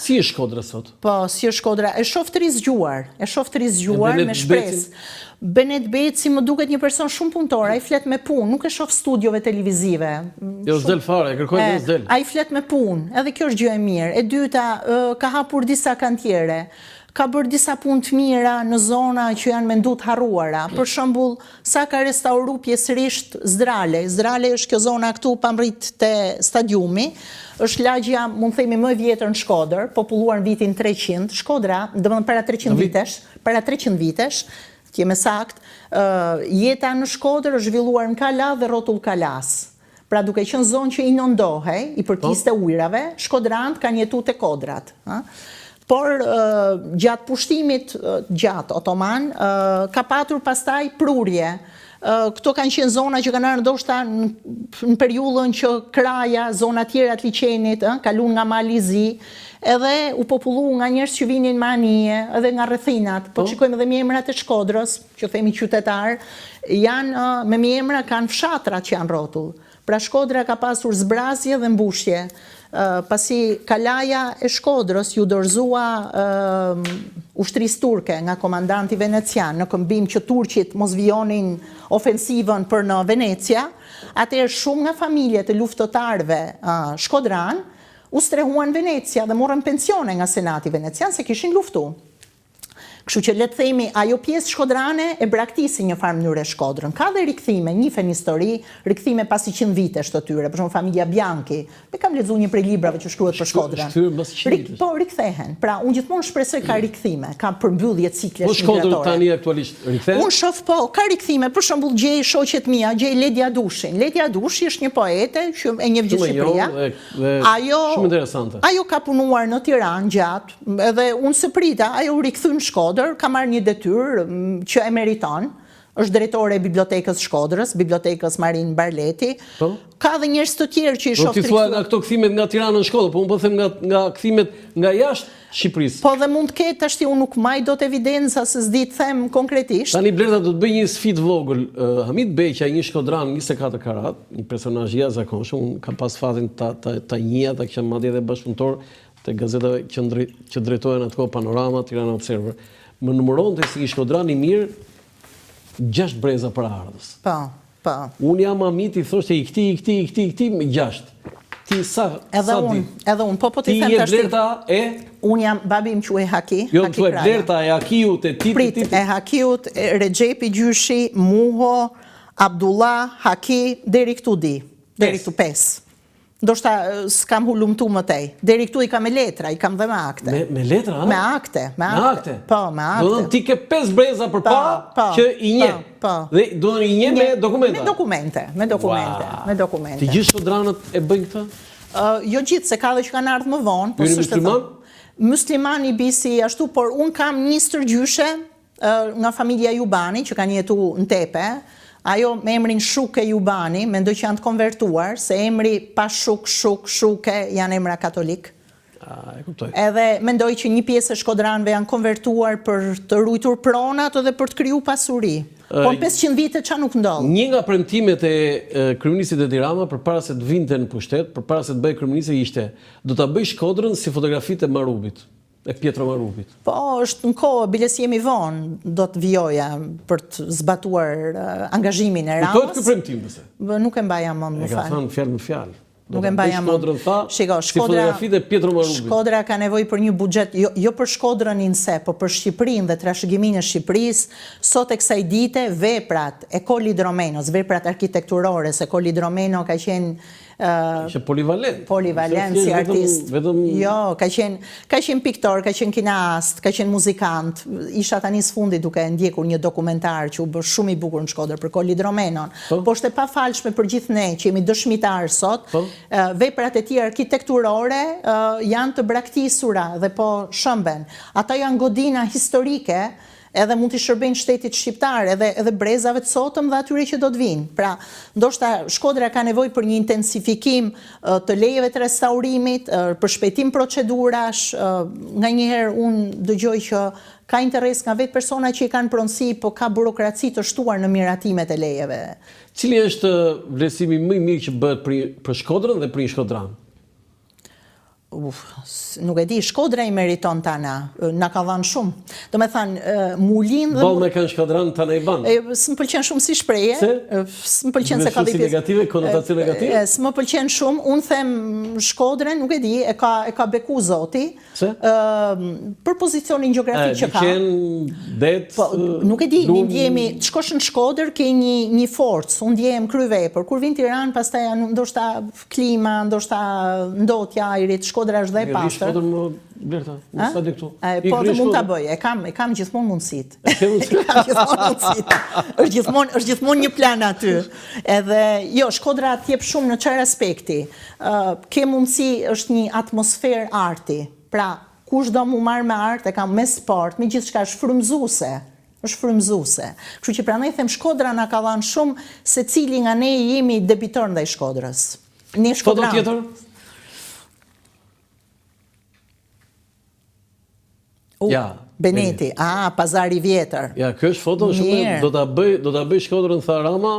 Si është Shkodra sot? Po, si është Shkodra? E shoh të rizgjuar me shpresë. Benet Beci më duket një person shumë punëtor, ai flet me punë, nuk e shoh studiove televizive. Jo s'del fare, kërkoj të s'del. Ai flet me punë, edhe kjo është gjë e mirë. E dyta, ka hapur disa kantiere. Ka bërë disa punë të mira në zona që janë mendu të harruara. Për shembull, sa ka restauru pjesërisht Zdrale. Zdrale është kjo zona këtu pamrit te stadiumi. Është lagja, mund themi, më e vjetër në Shkodër, populluar në vitin 300. Shkodra, domethënë para 300 vitesh, që me sakt, jeta në Shkodër është zhvilluar në kala dhe rrotull kalas. Pra duke qenë zonë që inondohej, i përkiste ujrave, shkodrant kanë jetu te kodrat. Por gjatë pushtimit gjatë otoman, ka patur pastaj prurje. Këto kanë qenë zona që kanë ardhur ndoshta në periudhën që kraja, zona tjera të liçenit, kalun nga mali i zi, edhe u popullu nga njerëz që vinin me anije, edhe nga rrethinat. Po shikojmë edhe mjemrat e Shkodrës, që themi qytetar, janë me mjemra kanë fshatrat që janë rrotull. Pra Shkodra ka pasur zbrazje dhe mbushje. Pasi kalaja e Shkodrës ju dorëzua ushtrisë turke nga komandanti venecian në këmbim që turqit mos vijonin ofensivën për në Venecia, atëherë shumë nga familjet e luftëtarëve shkodran u strehuan Venecia dhe morën pensione nga Senati venecian se kishin luftu. Kështu që le të themi, ajo pjesë shkodrane e braktisi një farë mënyrë Shkodrën. Ka dhe rikthime, njihen histori, rikthime pasi 100 vitesh të tyre, për shembull familja Bianchi. Me kam lexuar një prej librave që shkruhet për Shkodrën. Po rikthehen. Pra unë gjithmonë shpresoj ka rikthime, ka përmbyllje ciklesh migratore. Po Shkodra tani aktualisht rikthehet? Unë shoh po, ka rikthime, për shembull gjej shoqet mia, gjej Ledi Adushin. Ledi Adushi është një poete që e njeh gjithë Shqipëria. Shumë interesante. Ajo ka punuar në Tiranë gjatë, edhe unë se prita, ajo u rikthye në Shkodër. Ka marrë një detyrë që e meriton, është drejtore e bibliotekës Shkodrës, bibliotekës Marin Barleti. Ka dhe njerëz të tjerë që i shoh. Po ti thua nga këto kthimet nga Tirana në Shkodër, po unë po them nga kthimet nga jashtë Shqipërisë. Po dhe mund të ketë, tashti unë nuk maj do të evidenca se s'di të them konkretisht. Tani Blerta do të bëj një sfidë vogël. Hamid Beqa, një shkodran 24 karat, një personazh i jashtëzakonshëm, unë kam pas fatin ta njeh, ta kisha madje edhe bashkëpunëtor te gazetave që drejtohen atko Panorama, Tirana Observer. Më numëronte si një shkodran i mirë 6 breza për ardhës. Po. Unë jam Hamid, i thoshte i këti me 6. Ti sa di? Edhe unë, po ti them tash. Ti je Blerta e? Unë jam, babi im quhej Haki. Jo, më thuaj Blerta e Hakiut e ti. Prit, e Hakiut, Rexhepi Gjyshi, Muho, Abdullah, Haki, deri këtu di. Deri këtu 5. Ndoshta s'kam hulumtu më tej. Deri këtu i kam me letra, i kam dhe me akte. Me letra, ha? Me akte. Po, me akte. Do të ti ke 5 breza për para që i njeh. Po. Dhe do të i njeh me dokumenta. Me dokumente. Të gjithë shkodranët e bëjnë këtë? Jo gjithë, se ka dhe që kanë ardhur më vonë. Ju jeni musliman? Musliman i bisi ashtu, por unë kam një stërgjyshe nga familja Jubani, që kanë jetu në Tepe. Ajo me emrin Shuke Jubani, mendoj që janë të konvertuar, se emri pa Shuke janë emra katolik. E kuptoj. Edhe mendoj që një pjesë e shkodranëve janë konvertuar për të ruajtur pronat dhe për të kriju pasuri. Por 500 vite ç'a nuk ndodh. Një nga premtimet e kryeministit Edi Rama përpara se të vinte në pushtet, përpara se të bëjë kryeminist ishte do ta bëj Shkodrën si fotografitë e Marubit. E Pietro Marubit. Po, është në kohë, biles jemi vonë, do të vjoja për të zbatuar angazhimin e Ramës. Kujtohet ky premtim pëse? Nuk e mbaja më falë. E ka thënë fjalë me fjalë. Nuk e mbaja më. Shkodrën tha, si fotografitë e Pietro Marubit. Shkodra ka nevojë për një buxhet, jo për Shkodrën in se, por për Shqipërinë dhe trashëgiminë e Shqipërisë. Sot e kësaj dite veprat e Colli Dromenos, veprat arkitekturore, se Colli Dromeno ka qenë Ishte polivalent si artist. Jo, ka qenë piktor, ka qenë kinast, ka qenë muzikant. Isha tani sfundi duke ndjekur një dokumentar që u bë shumë i bukur në Shkodër për Colli Dromenon. Po është e pafalshme për gjithë ne që jemi dëshmitar sot. Veprat e tij arkitekturore janë të braktisura dhe po shëmben. Ata janë godina historike, edhe mund t'i shërbejnë shtetit shqiptar, edhe brezave të sotëm dhe atyre që do të vinë. Pra, ndoshta Shkodra ka nevojë për një intensifikim të lejeve të restaurimit, për shpejtim procedurash, nganjëherë unë dëgjoj që ka interes nga vetë persona që i kanë pronësi, po ka burokraci të shtuar në miratimet e lejeve. Cili është vlerësimi më i mirë që bëhet për Shkodrën dhe për një shkodran? nuk e di, Shkodra i meriton tana, na ka dhënë shumë. Do me thënë, Mulin dhe... Ball me kanë Shkodran tana i ban. S'më pëlqen shumë si shprehje. S'më pëlqen se ka si negative, konotacion negative? S'më pëlqen shumë, unë them Shkodrën, nuk e di, e ka beku zoti. Se? Për pozicionin gjeografik që ka. Det, nuk e di, ne ndjehemi, të shkosh në Shkodër ke një forcë, unë ndjehem kryvepër. Kur vin Tiranë, pastaj ndoshta klima, ndoshta ndotja ajrit, Shkodra është dhe e pastër. Shkodër më Blerta, më sa di këtu. Po dhe mund ta bëj, e kam gjithmonë mundësit. Është gjithmonë një plan aty. Edhe, jo, Shkodra t'jep shumë në çfarë aspekti. Ke mundësi, është një atmosferë arti. Pra, kush do mu marrë me art, e kam me sport, me gjithçka është frymëzuese. Kështu që prandaj them Shkodra na ka dhënë shumë, secili nga ne jemi debitor ndaj Shkodrës. Ne Shkodra. Foto tjetër? Beneti, Pazari Vjetër. Ja, kjo është foto shumë, do ta bëj Shkodrën Tharama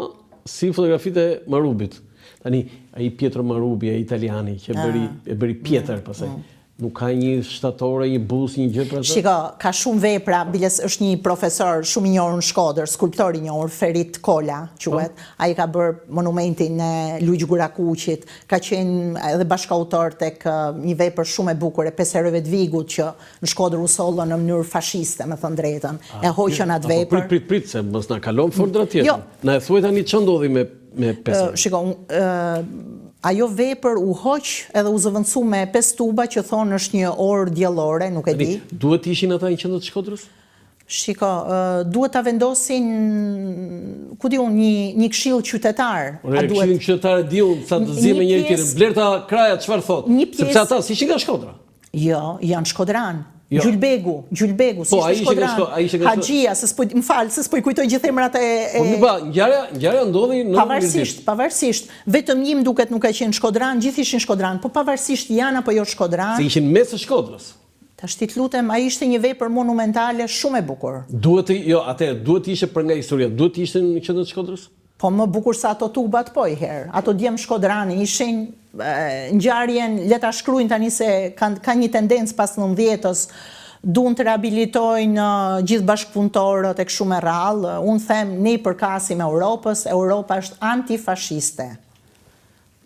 si fotografitë e Marubit. Tani, ai Pietro Marubi, ai italiani, që e bëri Pjetër, pastaj. Nuk ka një shtatore, një bus, një gjë për atë? Shiko, ka shumë vepra, biles është një profesor shumë i njohur në Shkodër, skulptor i njohur, Ferit Kola, quhet. Ai ka bërë monumentin e Luigjë Gurakuqit, ka qenë edhe bashkautor tek një vepër shumë e bukur e 5 herëve të Vigut që në Shkodër u sollën në mënyrë fashiste, me thënë drejtën. E hoqën atë vepër. Prit, se mos na kalon fort dra tjetër. Na e thuaj tani ç'o ndodhi me 5. Shiko, ajo vepër u hoq edhe u zëvendësu me 5 tuba që thonë është një orë diellore, nuk e di. Duhet ishin ata në qendër të Shkodrës? Shiko, duhet ta vendosin, ku di unë, një këshill qytetar. Këshillin qytetar di unë, sa të zi me njëri tjetër. Blerta Kraja çfarë thot? Sepse ata s'ishin nga Shkodra. Jo, janë Shkodran. Gjulbegu, si ishte Shkodran. Haxhia, më falë, se s'po i kujtoj gjithë emrat e... Ngjarja ndodhi në Pavarësisht, vetëm një më duket nuk ka qenë Shkodran, gjithë ishin Shkodran, po pavarësisht janë apo jo Shkodran. Se ishin mes së Shkodrës. Tash ti lutem, ai ishte një vepër monumentale shumë e bukur. Duhet ishte për nga historia, duhet ishte në qendër të Shkodrës? Po më bukur sa ato tubat po i herë. Ato djem Shkodrani ishin ngjarjen, le ta shkruajnë tani se ka një tendencë pas 90-s, duan të rehabilitojnë gjithë bashkëpunëtorët e kështu me radhë. Unë them ne i përkasim Europës, Europa është antifashiste.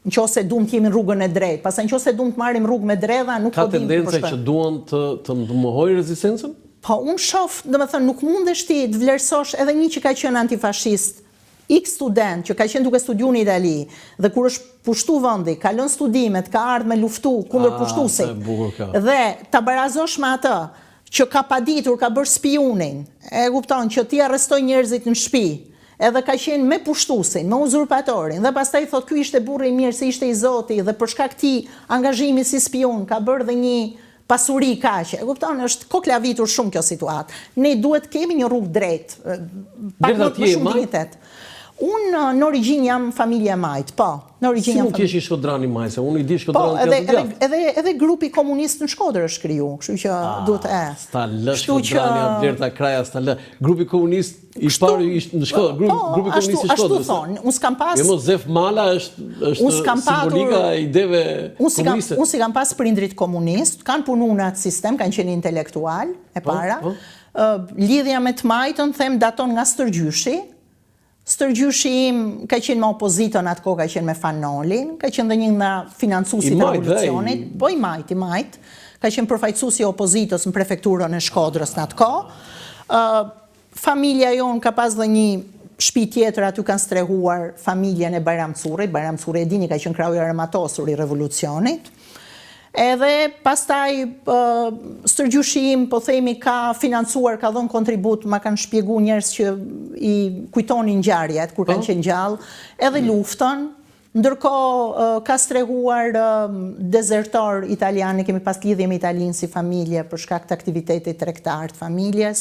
Nëse duam të jemi në rrugën e drejtë, pastaj nëse duam të marrim rrugë me dredha, nuk po dim. Ka tendencë që duan të ndërmuhojnë rezistencën? Po unë shoh, domethënë nuk mundesh ti të vlerësosh edhe një që ka qenë antifashist. X student që ka qenë duke studiuar në Itali dhe kur është pushtu vendi, kalon studimet, ka ardhur me luftu kundër pushtuesit. Dhe ta barazosh me atë që ka paditur, ka bërë spionin, e kupton që ti arrestoj njerëzit në shtëpi, edhe ka qenë me pushtuesin, me uzurpatorin, dhe pastaj thot ky ishte burri i mirë se ishte i Zotit dhe për shkak këtij angazhimi si spion ka bërë dhe një pasuri kaqe. E kupton, është koklavitur shumë kjo situatë. Ne duhet kemi një rrugë drejtë, pak më shumë dignitet. Unë në origjinë jam familje Majt, po. Si mund t'jesh i Shkodrani Majt, se unë i di Shkodrani të gjatë? Edhe grupi komunist në Shkodër është kriju, kështu që duhet Sta lë Shkodrani, Blerta Kraja, sta lë. Grupi komunist i parë në Shkodër, grupi komunist i Shkodrës. Ashtu thonë, unë s'kam pas... Jo, Zef Mala është simbolika e ideve komuniste. Unë si kam pas prindrit komunist, kanë punu në atë sistem, kanë qenë intelektual, e para. Lidhja me të Majtën, them, daton nga Stërgjyshi. Stërgjyshi im ka qenë me opozitën atë kohë, ka qenë me Fanolin, ka qenë dhe një nga financuesit e revolucionit, po i Majt, ka qenë përfaqësuesi i opozitës në prefekturën e Shkodrës në atë kohë. Familja jonë ka pas dhe një shtëpi tjetër, aty kanë strehuar familjen e Bajram Currit. Bajram Curri e dini ka qenë krau i armatosur i revolucionit. Edhe pastaj Stërgjyshi im, po themi, ka financuar, ka dhënë kontribut, ma kanë shpjegu njerëz që i kujtonin ngjarjet kur kanë qenë gjallë, edhe luftën. Ndërkohë ka strehuar dezertor italianë, kemi pas lidhje me Italinë si familje për shkak të aktivitetit tregtar të familjes.